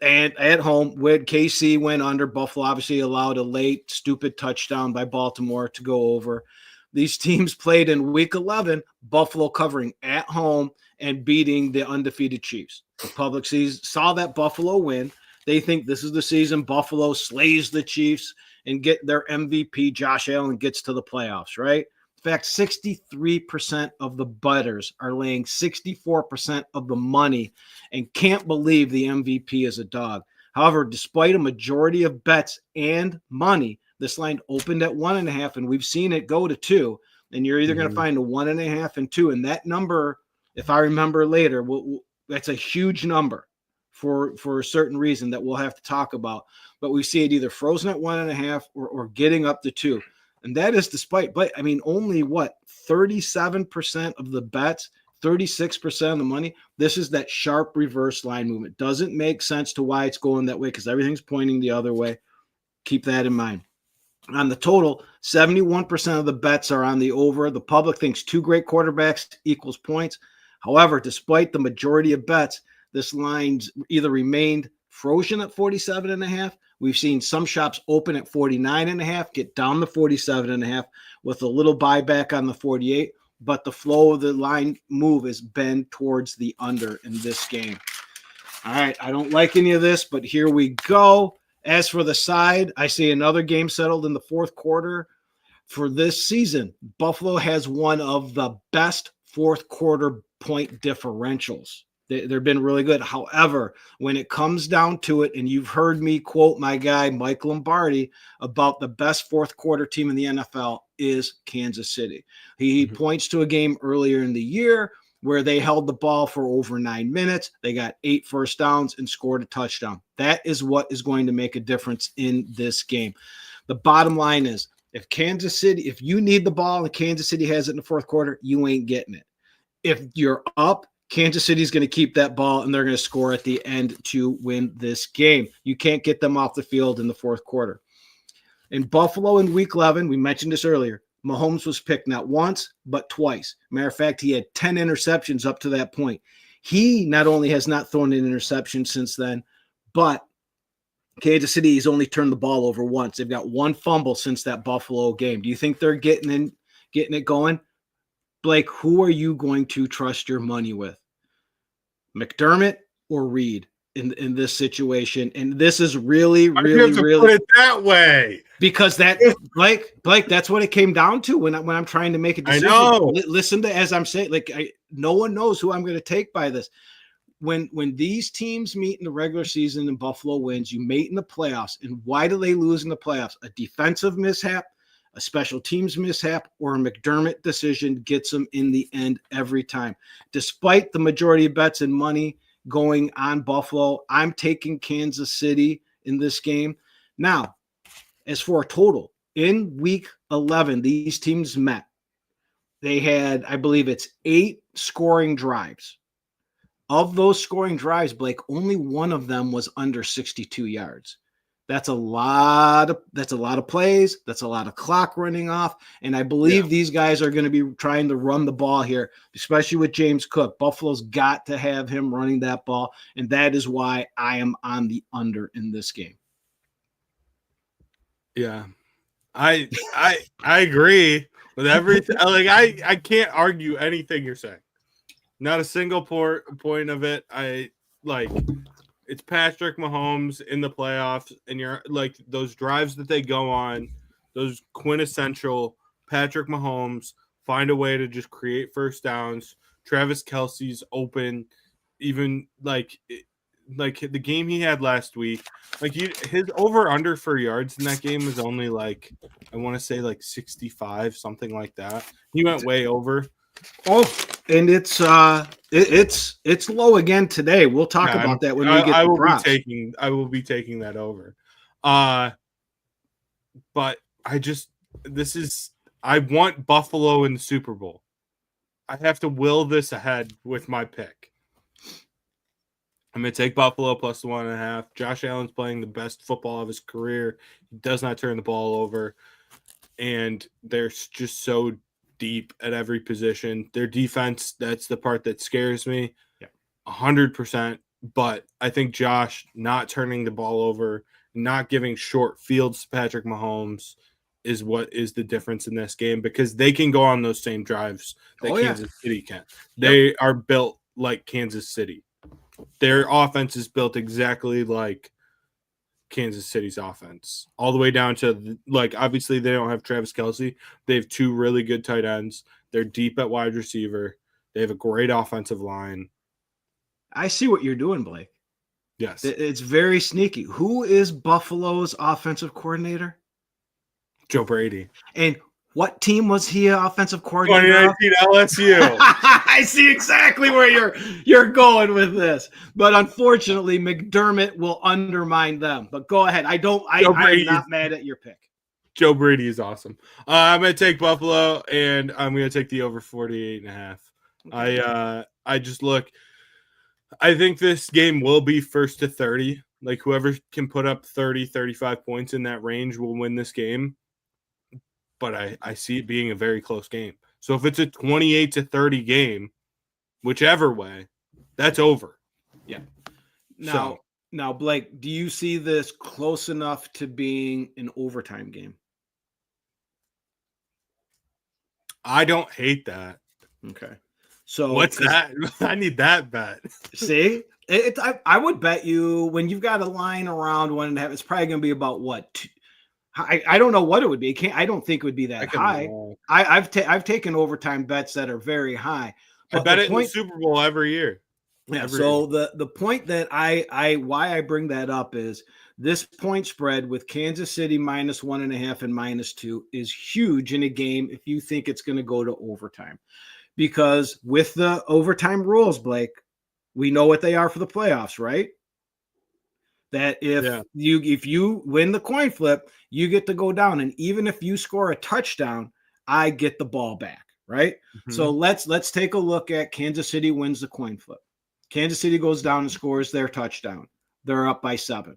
And at home, when KC went under, Buffalo obviously allowed a late, stupid touchdown by Baltimore to go over. These teams played in Week 11, Buffalo covering at home and beating the undefeated Chiefs. The public saw that Buffalo win. They think this is the season Buffalo slays the Chiefs and get their MVP, Josh Allen, gets to the playoffs, right? In fact, 63% of the bettors are laying 64% of the money and can't believe the MVP is a dog. However, despite a majority of bets and money, this line opened at 1.5, and we've seen it go to 2. And you're either going to find a 1.5 and 2. And that number, if I remember later, that's a huge number for a certain reason that we'll have to talk about. But we see it either frozen at 1.5 or getting up to 2. And that is despite, but I mean, only 37% of the bets, 36% of the money. This is that sharp reverse line movement. Doesn't make sense to why it's going that way, because everything's pointing the other way. Keep that in mind. On the total, 71% of the bets are on the over. The public thinks 2 great quarterbacks equals points. However, despite the majority of bets, this line's either remained frozen at 47.5. We've seen some shops open at 49.5, get down to 47.5 with a little buyback on the 48. But the flow of the line move has been towards the under in this game. All right, I don't like any of this, but here we go. As for the side, I see another game settled in the fourth quarter. For this season, Buffalo has one of the best fourth quarter point differentials. They've been really good. However, when it comes down to it, and you've heard me quote my guy, Mike Lombardi, about the best fourth quarter team in the NFL is Kansas City. He points to a game earlier in the year where they held the ball for over 9 minutes. They got 8 first downs and scored a touchdown. That is what is going to make a difference in this game. The bottom line is, if you need the ball and Kansas City has it in the fourth quarter, you ain't getting it. If you're up, Kansas City is going to keep that ball, and they're going to score at the end to win this game. You can't get them off the field in the fourth quarter. In Buffalo in Week 11, we mentioned this earlier, Mahomes was picked not once, but twice. Matter of fact, he had 10 interceptions up to that point. He not only has not thrown an interception since then, but Kansas City has only turned the ball over once. They've got 1 fumble since that Buffalo game. Do you think they're getting it going? Blake, who are you going to trust your money with? McDermott or Reed in this situation? And this is really put it that way, because that Blake, that's what it came down to when I'm trying to make a decision. I know. Listen to as I'm saying, no one knows who I'm going to take by this. When these teams meet in the regular season and Buffalo wins, you meet in the playoffs. And why do they lose in the playoffs? A defensive mishap, A special teams mishap or a McDermott decision gets them in the end every time. Despite the majority of bets and money going on Buffalo, I'm taking Kansas City in this game. Now, as for a total, in week 11, these teams met. They had, I believe it's 8 scoring drives. Of those scoring drives, Blake, only one of them was under 62 yards. That's a lot of plays. That's a lot of clock running off. And I believe these guys are going to be trying to run the ball here, especially with James Cook. Buffalo's got to have him running that ball. And that is why I am on the under in this game. Yeah. I agree with everything. Like I can't argue anything you're saying. Not a single point of it. It's Patrick Mahomes in the playoffs, and you're like those drives that they go on, those quintessential Patrick Mahomes find a way to just create first downs. Travis Kelce's open, even like the game he had last week. His over under for yards in that game was only I want to say 65, something like that. He went way over. Oh, and it's low again today. We'll talk about that when we get to props. I will be taking that over. But I want Buffalo in the Super Bowl. I have to will this ahead with my pick. I'm going to take Buffalo plus the 1.5. Josh Allen's playing the best football of his career. He does not turn the ball over. And they're just so deep at every position. Their defense, that's the part that scares me. 100%. But I think Josh not turning the ball over, not giving short fields to Patrick Mahomes is what is the difference in this game, because they can go on those same drives that Kansas City can. They are built like Kansas City. Their offense is built exactly like Kansas City's offense, all the way down to obviously they don't have Travis Kelce. They have 2 really good tight ends. They're deep at wide receiver. They have a great offensive line. I see what you're doing, Blake. Yes. It's very sneaky. Who is Buffalo's offensive coordinator? Joe Brady. And what team was he offensive coordinator? 2019 LSU. I see exactly where you're going with this. But unfortunately, McDermott will undermine them. But go ahead. I'm not mad at your pick. Joe Brady is awesome. I'm going to take Buffalo, and I'm going to take the over 48.5. Okay. I think this game will be first to 30. Whoever can put up 30, 35 points in that range will win this game. But I see it being a very close game. So if it's a 28-30 game, whichever way, that's over. Yeah. Now, Blake, do you see this close enough to being an overtime game? I don't hate that. Okay. So what's that? I need that bet. See, I would bet you when you've got a line around 1.5, it's probably going to be about what? I don't know what it would be. I don't think it would be that high. I've taken overtime bets that are very high. But I bet it in the Super Bowl every year. Yeah. So the point that why I bring that up is this point spread with Kansas City minus 1.5 and minus 2 is huge in a game if you think it's going to go to overtime. Because with the overtime rules, Blake, we know what they are for the playoffs, right? That if you win the coin flip, you get to go down. And even if you score a touchdown, I get the ball back, right? Mm-hmm. So let's take a look at Kansas City wins the coin flip. Kansas City goes down and scores their touchdown. They're up by 7.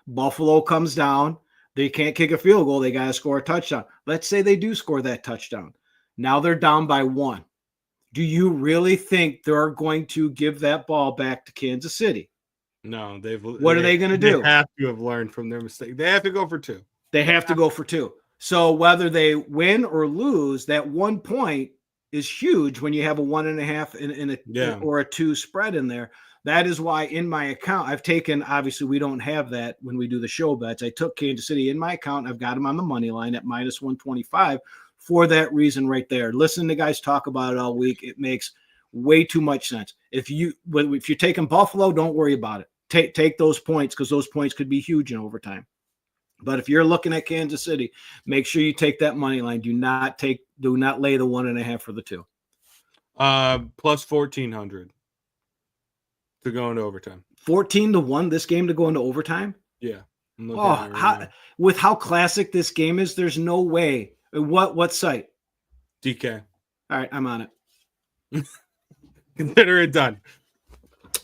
Buffalo comes down. They can't kick a field goal. They got to score a touchdown. Let's say they do score that touchdown. Now they're down by 1. Do you really think they're going to give that ball back to Kansas City? No, what are they going to do? They have to have learned from their mistake. They have to go for 2. They have to go for 2. So whether they win or lose, that 1 point is huge when you have a 1.5 or a 2 spread in there. That is why in my account, I've taken, obviously we don't have that when we do the show bets. I took Kansas City in my account. I've got them on the money line at minus 125 for that reason right there. Listen to guys talk about it all week. It makes way too much sense. If you're taking Buffalo, don't worry about it. Take those points because those points could be huge in overtime. But if you're looking at Kansas City, make sure you take that money line. Do not lay the 1.5 for the 2. Plus 1,400 to go into overtime. 14-1 this game to go into overtime. Yeah. With how classic this game is, there's no way. What site? DK. All right, I'm on it. Consider it done.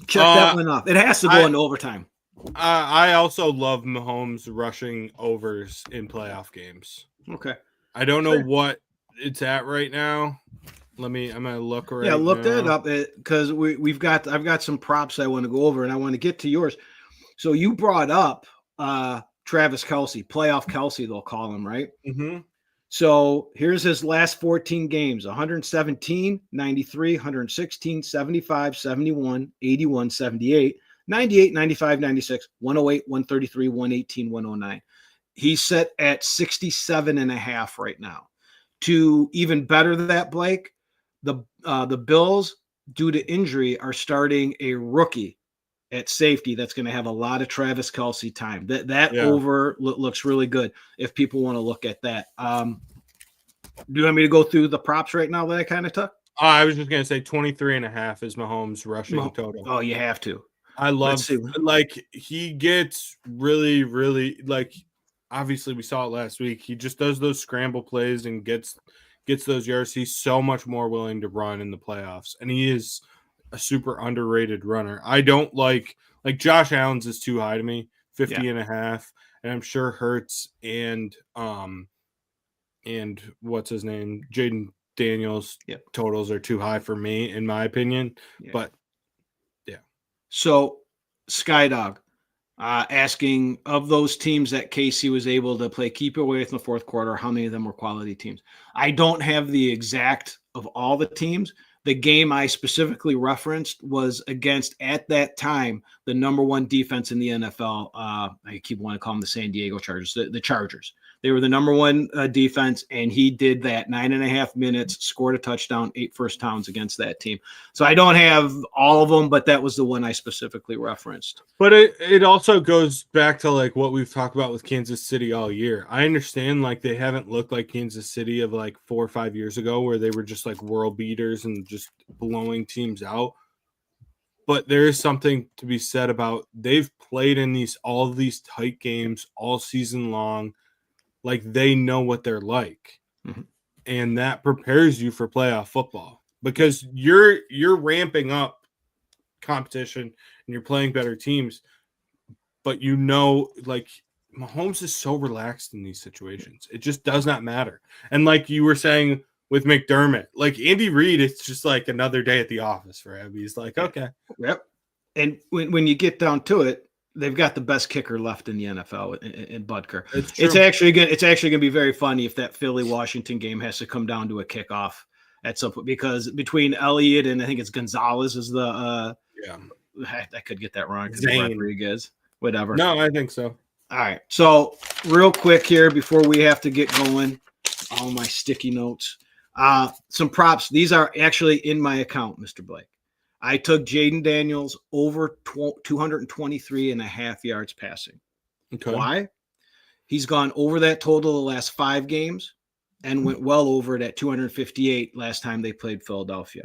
Check that one off. It has to go into overtime. I also love Mahomes rushing overs in playoff games. Okay. I don't know what it's at right now. I'm gonna look right now. Yeah, look that up because I've got some props I want to go over and I want to get to yours. So you brought up Travis Kelce, playoff Kelce, they'll call him, right? Mm-hmm. So here's his last 14 games: 117, 93, 116, 75, 71, 81, 78, 98, 95, 96, 108, 133, 118, 109. He's set at 67.5 right now. To even better that, Blake, the Bills, due to injury, are starting a rookie at safety that's going to have a lot of Travis Kelce time. Over looks really good if people want to look at that. Do you want me to go through the props right now that I kind of took? I was just going to say 23.5 is Mahomes rushing total. Oh, you have to. I love he gets really, really obviously we saw it last week. He just does those scramble plays and gets those yards. He's so much more willing to run in the playoffs, and he is a super underrated runner. I don't like Josh Allen's is too high to me, 50.5, and I'm sure Hurts and what's his name, Jaden Daniels totals are too high for me, in my opinion. Yeah. But yeah. So Skydog asking, of those teams that KC was able to play keep away with in the fourth quarter, how many of them were quality teams? I don't have the exact of all the teams. The game I specifically referenced was against, at that time, the number one defense in the NFL. I keep wanting to call them the San Diego Chargers, the Chargers. They were the number one defense, and he did that 9.5 minutes, scored a touchdown, 8 first downs against that team. So I don't have all of them, but that was the one I specifically referenced. But it also goes back to what we've talked about with Kansas City all year. I understand they haven't looked like Kansas City of 4 or 5 years ago where they were just world beaters and just blowing teams out. But there is something to be said about they've played in all of these tight games all season long. They know what they're like. Mm-hmm. And that prepares you for playoff football because you're ramping up competition and you're playing better teams. But Mahomes is so relaxed in these situations. It just does not matter. And you were saying with McDermott, Andy Reid, it's just another day at the office for him. He's okay. Yep. And when you get down to it, they've got the best kicker left in the NFL in Butker. It's actually going to be very funny if that Philly-Washington game has to come down to a kickoff at some point, because between Elliott and I think it's Gonzalez is the I could get that wrong because Rodriguez, whatever. No, I think so. All right. So real quick here before we have to get going, all my sticky notes. Some props. These are actually in my account, Mr. Blake. I took Jaden Daniels over 223.5 yards passing. Okay. Why? He's gone over that total the last 5 games and went well over it at 258 last time they played Philadelphia.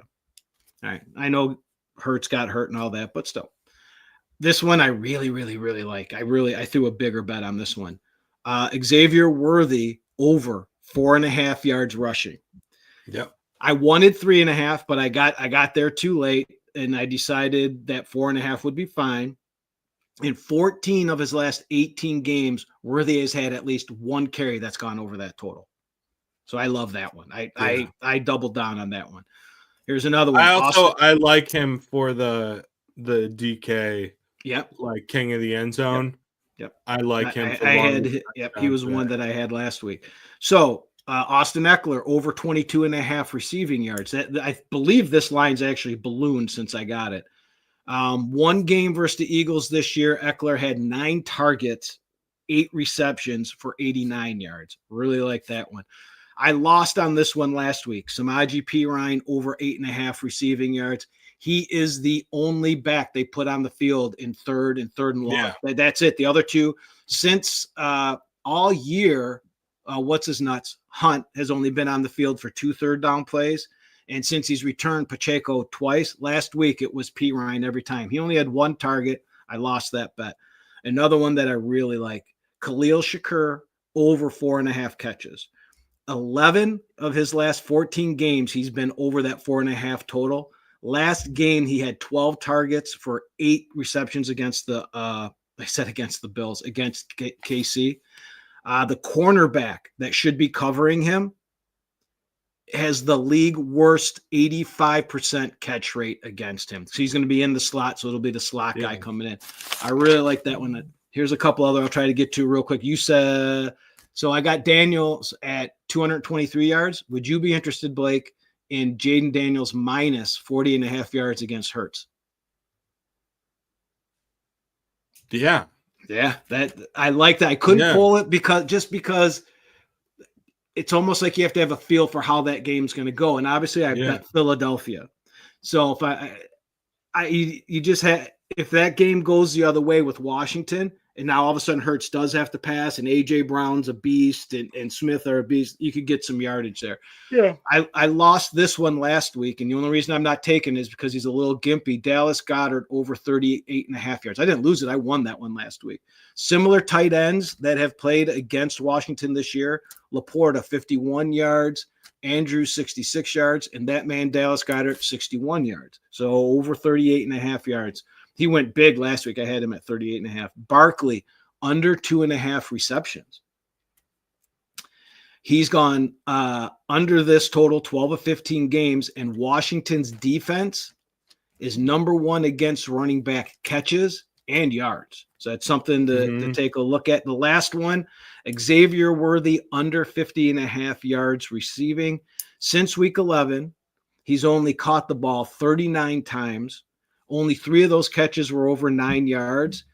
All right. I know Hurts got hurt and all that, but still. This one I really, really, really like. I threw a bigger bet on this one. Xavier Worthy over 4.5 yards rushing. Yep. I wanted 3.5, but I got there too late. And I decided that 4.5 would be fine. In 14 of his last 18 games, Worthy has had at least one carry that's gone over that total. So I love that one. I doubled down on that one. Here's another one. I like him for the DK. Yep. King of the end zone. Yep. I like him. He was one that I had last week. So Austin Eckler over 22.5 receiving yards. I believe this line's actually ballooned since I got it. One game versus the Eagles this year, Eckler had 9 targets, 8 receptions for 89 yards. Really like that one. I lost on this one last week. Samaje Perine over 8.5 receiving yards. He is the only back they put on the field in third and long. Yeah. That's it. The other two, since all year, what's his nuts? Hunt has only been on the field for 2 third down plays. And since he's returned Pacheco twice, last week it was P. Ryan every time. He only had 1 target. I lost that bet. Another one that I really like, Khalil Shakur, over 4.5 catches. 11 of his last 14 games, he's been over that 4.5 total. Last game, he had 12 targets for 8 receptions against the Bills, against KC. The cornerback that should be covering him has the league worst 85% catch rate against him. So he's going to be in the slot, so it'll be the slot guy coming in. I really like that one. Here's a couple other I'll try to get to real quick. You said, so I got Daniels at 223 yards. Would you be interested, Blake, in Jaden Daniels minus 40.5 yards against Hurts? Yeah. Yeah, that I like that. I couldn't pull it because it's almost like you have to have a feel for how that game's going to go. And obviously I bet Philadelphia. So if that game goes the other way with Washington, and now all of a sudden Hurts does have to pass, and A.J. Brown's a beast, and Smith are a beast, you could get some yardage there. Yeah. I lost this one last week, and the only reason I'm not taking it is because he's a little gimpy. Dallas Goedert over 38.5 yards. I didn't lose it. I won that one last week. Similar tight ends that have played against Washington this year, Laporta 51 yards, Andrews 66 yards, and that man Dallas Goedert 61 yards. So over 38.5 yards. He went big last week. I had him at 38.5. Barkley, under 2.5 receptions. He's gone under this total, 12 of 15 games, and Washington's defense is number 1 against running back catches and yards. So that's something to take a look at. The last one, Xavier Worthy, under 50.5 yards receiving. Since week 11, he's only caught the ball 39 times. Only 3 of those catches were over 9 yards.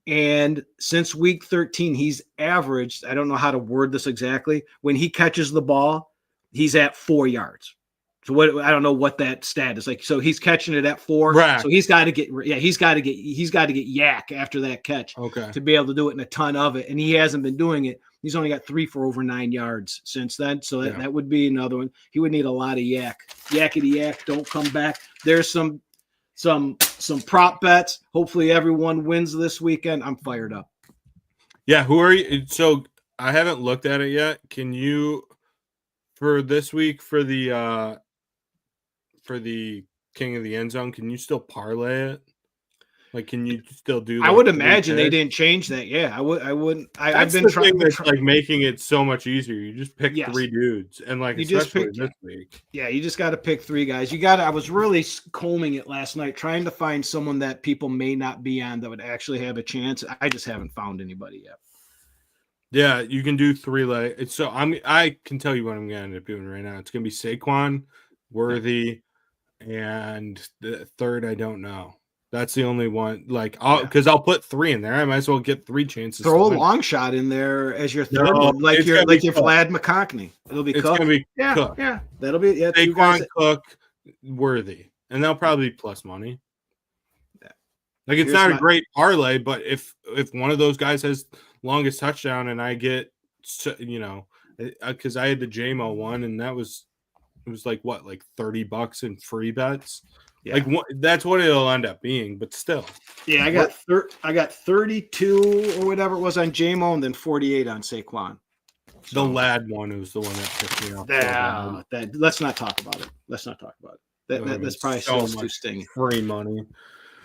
And since week 13, he's averaged, I don't know how to word this exactly, when he catches the ball, he's at 4 yards. So I don't know what that stat is like. So he's catching it at 4. Right. So he's got to get yak after that catch to be able to do it in a ton of it. And he hasn't been doing it. He's only got 3 for over 9 yards since then. So that would be another one. He would need a lot of yak. Yakety yak, don't come back. There's some prop bets. Hopefully everyone wins this weekend. I'm fired up. Yeah, who are you? So I haven't looked at it yet. Can you, for this week, for the King of the End Zone, can you still parlay it? Like, can you still do? I would imagine they didn't change that. Yeah, I wouldn't. I've been trying. That's like making it so much easier. You just pick 3 dudes, and like you just pick this week. Yeah, you just got to pick 3 guys. I was really combing it last night, trying to find someone that people may not be on that would actually have a chance. I just haven't found anybody yet. Yeah, you can do 3 So I can tell you what I'm going to end up doing right now. It's going to be Saquon, Worthy, and the third I don't know. That's the only one. Like, I'll put 3 in there. I might as well get 3 chances. Throw a long shot in there as your third one, like your Vlad McConkey. It'll be Cook. Gonna be Cook. Yeah, that'll be Saquon, Cook, Worthy, and they'll probably be plus money. Yeah, like it's not a great parlay, but if one of those guys has longest touchdown and I get, because I had the JMO one and it was like what, like $30 in free bets. Yeah. Like that's what it'll end up being, but still. Yeah, I got 32 or whatever it was on JMO, and then 48 on Saquon. So, the lad one was the one that pissed me off. Let's not talk about it. That's probably so much too stingy. Free money.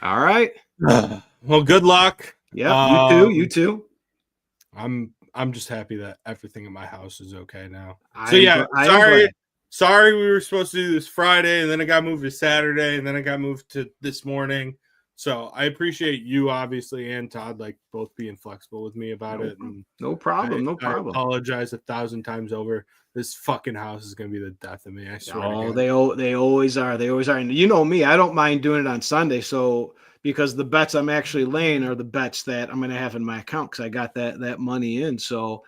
All right. Well, good luck. Yeah, you too. I'm just happy that everything in my house is okay now. Sorry, we were supposed to do this Friday, and then it got moved to Saturday, and then it got moved to this morning. So I appreciate you, obviously, and Todd, like both being flexible with me about it. And no problem. I apologize 1,000 times over. This fucking house is going to be the death of me. I swear. Oh, they always are. They always are. And you know me, I don't mind doing it on Sunday. So because the bets I'm actually laying are the bets that I'm going to have in my account because I got that money in. So.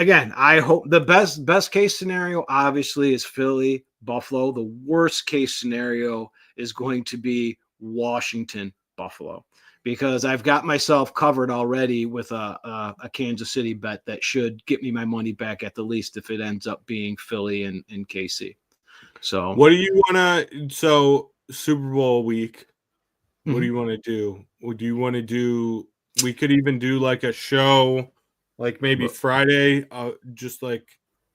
Again, I hope the best case scenario obviously is Philly, Buffalo. The worst case scenario is going to be Washington, Buffalo, because I've got myself covered already with a Kansas City bet that should get me my money back at the least if it ends up being Philly and KC. So what do you want to? So Super Bowl week. What do you want to do? Do you want to do? We could even do like a show, like maybe Friday. Just like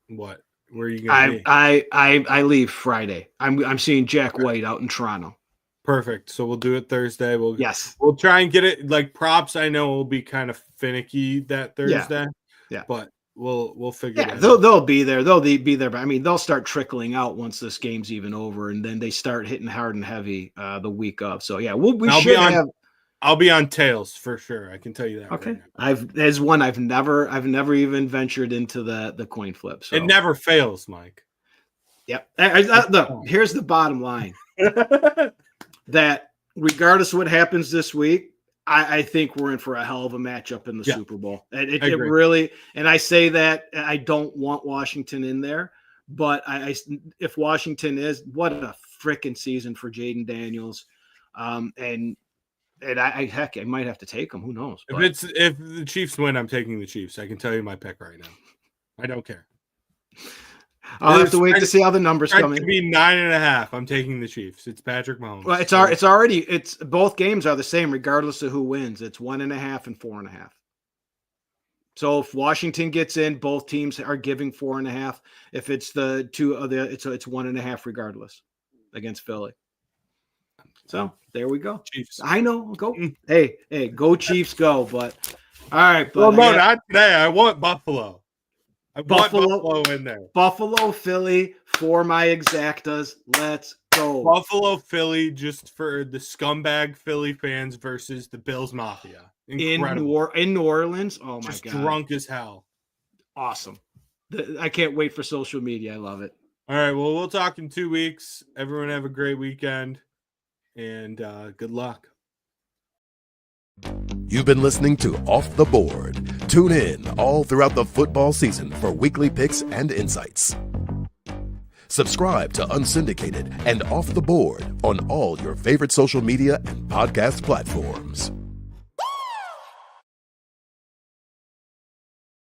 what? Where are you gonna be? I leave Friday. I'm seeing Jack White out in Toronto. Perfect. So we'll do it Thursday. We'll try and get it like props. I know will be kind of finicky that Thursday. Yeah. But we'll figure it out. They'll be there. They'll be there. But I mean, they'll start trickling out once this game's even over, and then they start hitting hard and heavy the week of. So yeah, I'll be on tails for sure. I can tell you that. Okay. Right I've never even ventured into the coin flip. So it never fails, Mike. Yep. Look, here's the bottom line. That regardless of what happens this week, I think we're in for a hell of a matchup in the Super Bowl. It really, and I say that I don't want Washington in there, but if Washington is, what a freaking season for Jaden Daniels. And I might have to take him. Who knows? If the Chiefs win, I'm taking the Chiefs. I can tell you my pick right now. I don't care. I'll have to wait to see how the numbers come in. To be 9.5. I'm taking the Chiefs. It's Patrick Mahomes. Well, it's both games are the same regardless of who wins. It's 1.5 and 4.5. So if Washington gets in, both teams are giving 4.5. If it's the two of it's 1.5 regardless against Philly. So there we go. Chiefs. I know. Go. Hey, go Chiefs, go. But all right. But not today. I want Buffalo. I want Buffalo in there. Buffalo, Philly for my exactas. Let's go. Buffalo, Philly, just for the scumbag Philly fans versus the Bills Mafia. Incredible. In New Orleans. Oh my just God. Drunk as hell. Awesome. I can't wait for social media. I love it. All right. Well, we'll talk in 2 weeks. Everyone have a great weekend. And good luck. You've been listening to Off the Board. Tune in all throughout the football season for weekly picks and insights. Subscribe to Unsyndicated and Off the Board on all your favorite social media and podcast platforms.